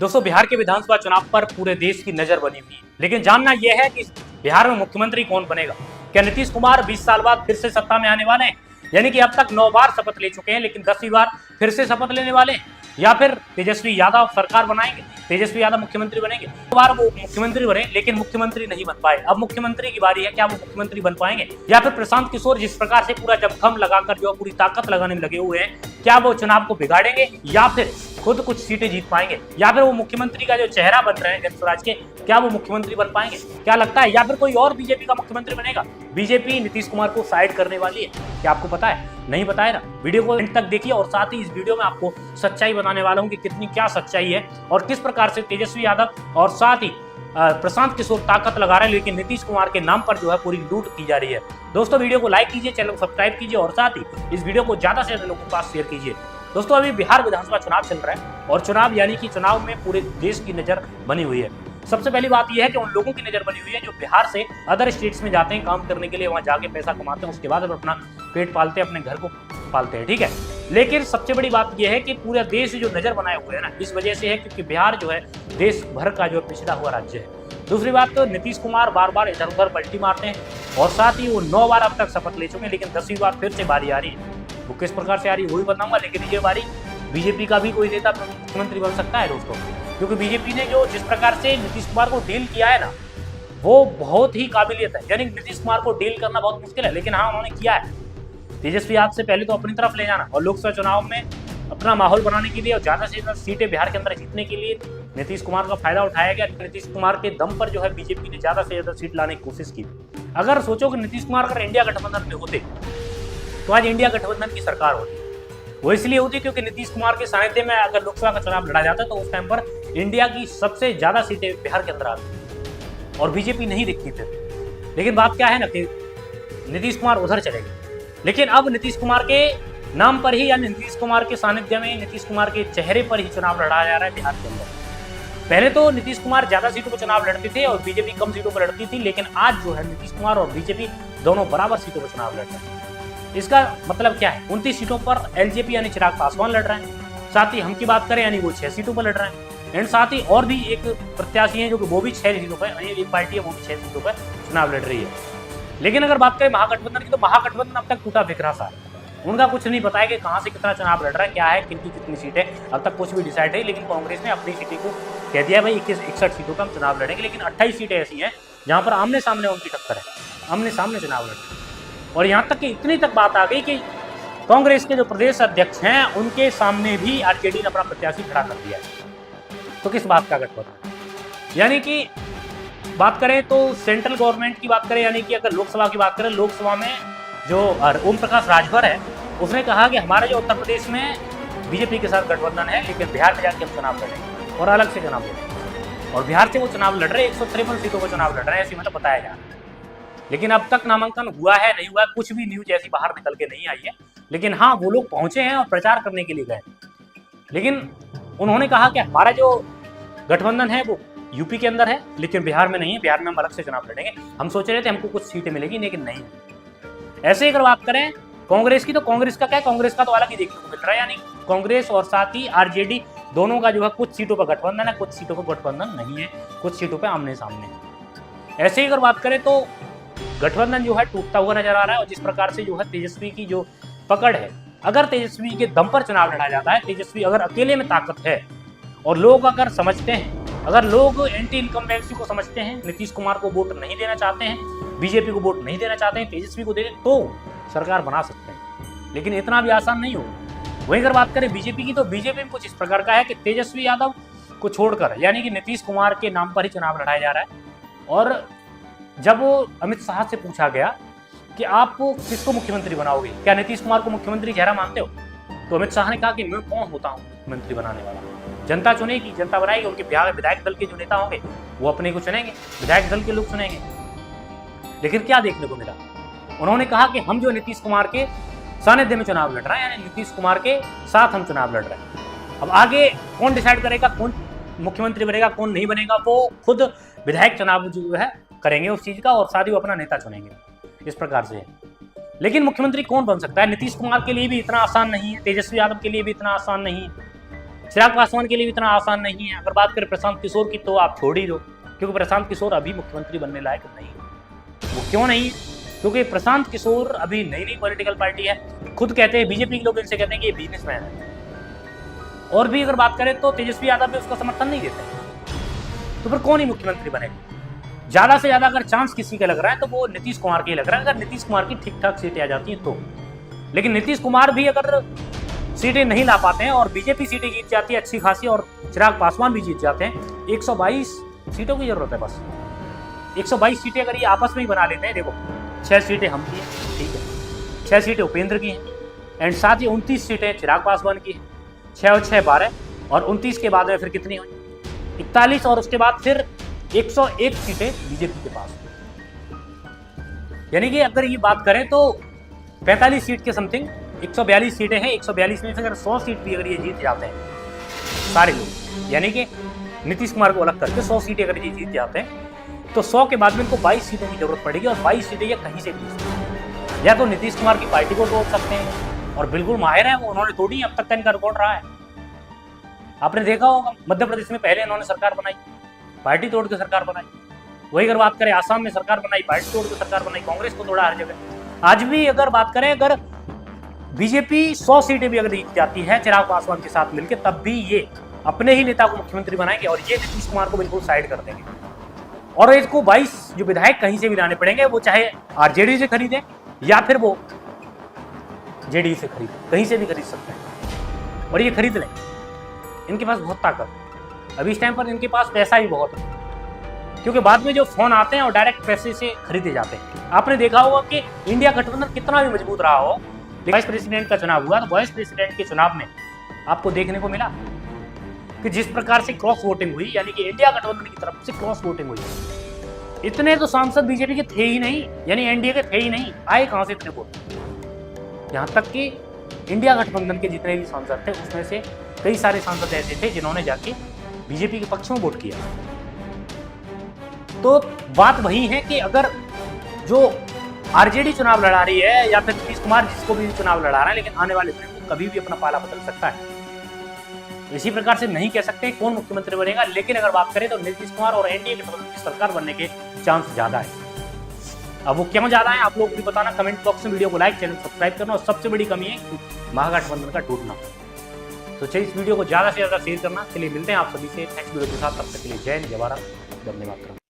दोस्तों, बिहार के विधानसभा चुनाव पर पूरे देश की नजर बनी हुई है, लेकिन जानना यह है कि बिहार में मुख्यमंत्री कौन बनेगा। क्या नीतीश कुमार 20 साल बाद फिर से सत्ता में आने वाले हैं, यानी कि अब तक 9 बार शपथ ले चुके हैं, लेकिन 10वीं बार फिर से शपथ लेने वाले हैं, या फिर तेजस्वी यादव सरकार बनाएंगे, तेजस्वी यादव मुख्यमंत्री बनेंगे। 2 बार वो मुख्यमंत्री बने लेकिन मुख्यमंत्री नहीं बन पाए। अब मुख्यमंत्री की बारी है, क्या वो मुख्यमंत्री बन पाएंगे, या फिर प्रशांत किशोर जिस प्रकार से पूरा जमखम लगाकर जो पूरी ताकत लगाने में लगे हुए हैं, क्या वो चुनाव को बिगाड़ेंगे, या फिर खुद कुछ सीटें जीत पाएंगे, या फिर वो मुख्यमंत्री का जो चेहरा बन रहे हैं जन स्वराज के, क्या वो मुख्यमंत्री बन पाएंगे, क्या लगता है, या फिर कोई और बीजेपी का मुख्यमंत्री बनेगा। बीजेपी नीतीश कुमार को साइड करने वाली है, क्या आपको पता है? नहीं बताया ना? वीडियो को एंड तक देखिए, और साथ ही इस वीडियो में आपको सच्चाई बताने वाला हूं कि कितनी क्या सच्चाई है और किस प्रकार से तेजस्वी यादव और साथ ही प्रशांत किशोर ताकत लगा रहे हैं, लेकिन नीतीश कुमार के नाम पर जो है पूरी लूट की जा रही है। दोस्तों, वीडियो को लाइक कीजिए, चैनल को सब्सक्राइब कीजिए और साथ ही इस वीडियो को ज्यादा से ज्यादा लोगों के पास शेयर कीजिए। दोस्तों, अभी बिहार विधानसभा चुनाव चल रहा है और चुनाव यानी कि चुनाव में पूरे देश की नजर बनी हुई है। सबसे पहली बात यह है कि उन लोगों की नजर बनी हुई है जो बिहार से अदर स्टेट्स में जाते हैं काम करने के लिए, वहां जाके पैसा कमाते हैं, उसके बाद अपना पेट पालते हैं, अपने घर को पालते हैं, ठीक है। लेकिन सबसे बड़ी बात यह है कि पूरा देश जो नजर बनाए हुए है ना, इस वजह से है क्योंकि बिहार जो है देश भर का जो पिछड़ा हुआ राज्य है। दूसरी बात तो नीतीश कुमार बार बार इधर उधर पलटी मारते हैं और साथ ही वो 9 बार अब तक शपथ ले चुके हैं, लेकिन 10वीं बार फिर से बारी आ रही है। वो किस प्रकार से आ रही है वही बताऊंगा, लेकिन ये बारी बीजेपी का भी कोई नेता मुख्यमंत्री बन सकता है दोस्तों, क्योंकि बीजेपी ने जो जिस प्रकार से नीतीश कुमार को डील किया है ना, वो बहुत ही काबिलियत है। यानी नीतीश कुमार को डील करना बहुत मुश्किल है, लेकिन हाँ उन्होंने किया है। तेजस्वी यादव से पहले तो अपनी तरफ ले जाना और लोकसभा चुनाव में अपना माहौल बनाने के लिए और ज्यादा से ज्यादा सीटें बिहार के अंदर जीतने के लिए नीतीश कुमार का फायदा उठाया गया। नीतीश कुमार के दम पर जो है बीजेपी ने ज्यादा से ज्यादा सीट लाने की कोशिश की। अगर सोचो कि नीतीश कुमार अगर इंडिया गठबंधन में होते तो आज इंडिया गठबंधन की सरकार होती। वो इसलिए होती क्योंकि नीतीश कुमार के सानिध्य में अगर लोकसभा का चुनाव लड़ा जाता तो उस टाइम पर इंडिया की सबसे ज्यादा सीटें बिहार के अंदर आती और बीजेपी नहीं दिखती थी। लेकिन बात क्या है ना कि नीतीश कुमार उधर चले गए, लेकिन अब नीतीश कुमार के नाम पर ही यानी नीतीश कुमार के सानिध्य में, नीतीश कुमार के चेहरे पर ही चुनाव लड़ा जा रहा है बिहार के अंदर। पहले तो नीतीश कुमार ज्यादा सीटों पर चुनाव लड़ते थे और बीजेपी कम सीटों पर लड़ती थी, लेकिन आज जो है नीतीश कुमार और बीजेपी दोनों बराबर सीटों पर चुनाव लड़ रहे हैं। इसका मतलब क्या है? 29 सीटों पर एलजेपी यानी चिराग पासवान लड़ रहे हैं, साथ ही हम की बात करें यानी वो 6 सीटों पर लड़ रहे हैं, एंड साथ ही और भी एक प्रत्याशी है जो कि वो भी 6 सीटों पर, एक पार्टी है वो भी 6 सीटों पर चुनाव लड़ रही है। लेकिन अगर बात करें महागठबंधन की, तो महागठबंधन अब तक टूटा बिखरा सा है। उनका कुछ नहीं पता है कि कहाँ से कितना चुनाव लड़ रहा है, क्या है, किनकी कितनी सीटें, अब तक कुछ भी डिसाइड है। लेकिन कांग्रेस ने अपनी सीटें को कह दिया भाई 61 सीटों का हम चुनाव लड़ेंगे, लेकिन 28 सीटें ऐसी हैं जहाँ पर आमने सामने उनकी टक्कर है, आमने सामने चुनाव लड़ेंगे। और यहाँ तक कि इतनी तक बात आ गई कि कांग्रेस के जो प्रदेश अध्यक्ष हैं उनके सामने भी आरजेडी ने अपना प्रत्याशी खड़ा कर दिया है। तो किस बात का गठबंधन? यानी कि बात करें तो सेंट्रल गवर्नमेंट की बात करें, यानी कि अगर लोकसभा की बात करें, लोकसभा में जो ओम प्रकाश राजभर है उसने कहा कि हमारे जो उत्तर प्रदेश में बीजेपी के साथ गठबंधन है, लेकिन बिहार में जाकर हम चुनाव लड़ेंगे और अलग से चुनाव लड़ेंगे। और बिहार से वो चुनाव लड़ रहे हैं, 153 सीटों पर चुनाव लड़ रहे हैं, ऐसी मतलब बताया जा रहा है। लेकिन अब तक नामांकन हुआ है नहीं हुआ है, कुछ भी न्यूज ऐसी बाहर निकल के नहीं आई है। लेकिन हाँ, वो लोग पहुंचे हैं और प्रचार करने के लिए गए। लेकिन उन्होंने कहा कि हमारा जो गठबंधन है वो यूपी के अंदर है, लेकिन बिहार में नहीं है, बिहार में हम अलग से चुनाव लड़ेंगे। हम सोच रहे थे हमको कुछ सीटें मिलेगी, लेकिन नहीं। ऐसे ही अगर बात करें कांग्रेस की, तो कांग्रेस का क्या है, कांग्रेस का तो अलग ही देखने को मिल रहा है। यानी कांग्रेस और साथ ही आरजेडी दोनों का जो है कुछ सीटों पर गठबंधन है, कुछ सीटों पर गठबंधन नहीं है, कुछ सीटों पर आमने सामने है। ऐसे ही अगर बात करें तो गठबंधन जो है टूटता हुआ नजर आ रहा है। और जिस प्रकार से जो है तेजस्वी की जो पकड़ है, अगर तेजस्वी के दम पर चुनाव लड़ा जाता है, तेजस्वी अगर अकेले में ताकत है और लोग अगर समझते हैं, अगर लोग एंटी इनकम्बेंसी को समझते हैं, नीतीश कुमार को वोट नहीं देना चाहते हैं, बीजेपी को वोट नहीं देना चाहते हैं, तेजस्वी को दे दें तो सरकार बना सकते हैं। लेकिन इतना भी आसान नहीं हो। वहीं अगर बात करें बीजेपी की, तो बीजेपी में कुछ इस प्रकार का है कि तेजस्वी यादव को छोड़कर यानी कि नीतीश कुमार के नाम पर ही चुनाव लड़ाया जा रहा है। और जब वो अमित शाह से पूछा गया कि आप किसको मुख्यमंत्री बनाओगे, क्या नीतीश कुमार को मुख्यमंत्री चेहरा मानते हो, तो अमित शाह ने कहा कि मैं कौन होता हूँ मुख्यमंत्री बनाने वाला, जनता चुनेगी, जनता बनाएगी। उनके बिहार विधायक दल के जो नेता होंगे वो अपने को चुनेंगे, विधायक दल के लोग चुनेंगे। लेकिन क्या देखने को मिला, उन्होंने कहा कि हम जो नीतीश कुमार के सानिध्य में चुनाव लड़ रहे हैं, यानी नीतीश कुमार के साथ हम चुनाव लड़ रहे हैं। अब आगे कौन डिसाइड करेगा कौन मुख्यमंत्री बनेगा कौन नहीं बनेगा, वो खुद विधायक चुनाव जो है करेंगे उस चीज का, और साथ ही वो अपना नेता चुनेंगे। इस प्रकार से। लेकिन मुख्यमंत्री कौन बन सकता है? नीतीश कुमार के लिए भी इतना आसान नहीं है, तेजस्वी यादव के लिए भी इतना आसान नहीं है। चिराग पासवान के लिए भी इतना आसान नहीं है। अगर बात करें प्रशांत किशोर की तो आप छोड़ ही दो, क्योंकि प्रशांत किशोर अभी मुख्यमंत्री बनने लायक नहीं है। वो क्यों नहीं है? क्योंकि प्रशांत किशोर अभी नई नई पॉलिटिकल पार्टी है, खुद कहते हैं, बीजेपी के लोग इनसे कहते हैं कि ये बिजनेसमैन है। और भी अगर बात करें तो तेजस्वी यादव भी उसका समर्थन नहीं देते, तो फिर कौन ही मुख्यमंत्री बनेगा? ज्यादा से ज्यादा अगर चांस किसी का लग रहा है तो वो नीतीश कुमार के लग रहा है, अगर नीतीश कुमार की ठीक ठाक सीटें आ जाती हैं तो। लेकिन नीतीश कुमार भी अगर सीटें नहीं ला पाते हैं और बीजेपी सीटें जीत जाती है अच्छी खासी और चिराग पासवान भी जीत जाते हैं, 122 सीटों की जरूरत है बस। 122 सीटें अगर ये आपस में ही बना लेते हैं, देखो 6 सीटें हम की हैं, ठीक है, 6 सीटें उपेंद्र की हैं, एंड साथ ही 29 सीटें चिराग पासवान की हैं, 6 और 6 12, और 29 के बाद में फिर कितनी हुई? 41, और उसके बाद फिर 101 सीटें बीजेपी के पास। यानी कि अगर ये बात करें तो 45 सीट के समथिंग 142 सीटें हैं। 142 में से अगर 100 सीट भी अगर ये जीत जाते हैं सारे लोग, यानी कि नीतीश कुमार को अलग करके 100 सीटें अगर ये जीत जाते हैं, तो 100 के बाद में इनको 22 सीटों की जरूरत पड़ेगी, और 22 सीटें ये कहीं से जीत सकते हैं। या तो नीतीश कुमार की पार्टी को तोड़ सकते हैं, और बिल्कुल माहिर है वो, उन्होंने तोड़ी, अब तक का इनका रिकॉर्ड रहा है। आपने देखा होगा मध्य प्रदेश में पहले इन्होंने सरकार बनाई, पार्टी तोड़ के सरकार बनाई। वही अगर बात करें आसाम में सरकार बनाई, पार्टी तोड़ के सरकार बनाई, कांग्रेस को तोड़ा हर जगह। आज भी अगर बात करें, अगर बीजेपी 100 सीटें भी अगर जीत जाती है चिराग पासवान के साथ मिलकर, तब भी ये अपने ही नेता को मुख्यमंत्री बनाएंगे और ये नीतीश कुमार को बिल्कुल साइड कर देंगे। और इसको 22 जो विधायक कहीं से भी लाने पड़ेंगे, वो चाहे आरजेडी से खरीदे या फिर वो जेडीयू से खरीदे, कहीं से भी खरीद सकते हैं, और ये खरीद लें। इनके पास बहुत ताकत, अभी इस टाइम पर इनके पास पैसा भी बहुत है, क्योंकि बाद में जो फोन आते हैं और डायरेक्ट पैसे से खरीदे जाते हैं। आपने देखा होगा कि इंडिया गठबंधन कितना भी मजबूत रहा हो, वाइस प्रेसिडेंट का चुनाव हुआ तो वाइस प्रेसिडेंट के चुनाव में आपको देखने को मिला कि जिस प्रकार से क्रॉस वोटिंग हुई, यानी कि इंडिया गठबंधन की तरफ से क्रॉस वोटिंग हुई, इतने तो सांसद बीजेपी के थे ही नहीं, यानी एनडीए के थे ही नहीं, आए कहां से इतने वोट? यहां तक कि इंडिया गठबंधन के जितने भी सांसद थे उसमें से कई सारे सांसद ऐसे थे जिन्होंने जाके बीजेपी के पक्ष में वोट किया। तो बात वही है कि अगर जो आरजेडी चुनाव लड़ा रही है या फिर नीतीश कुमार जिसको भी चुनाव लड़ा रहा है, लेकिन आने वाले दिन कभी भी अपना पाला बदल सकता है। इसी प्रकार से नहीं कह सकते कौन मुख्यमंत्री बनेगा, लेकिन अगर बात करें तो नीतीश कुमार और एनडीए की सरकार बनने के चांस ज्यादा है। अब वो क्यों ज्यादा है आप लोग भी बताना कमेंट बॉक्स में, वीडियो को लाइक, चैनल सब्सक्राइब करना, और सबसे बड़ी कमी है महागठबंधन का टूटना। तो चलिए इस वीडियो को ज्यादा से ज्यादा शेयर करना। चलिए मिलते हैं आप सभी से नेक्स्ट वीडियो के साथ, तब तक के लिए जय हिंद, जय भारत, वंदे मातरम।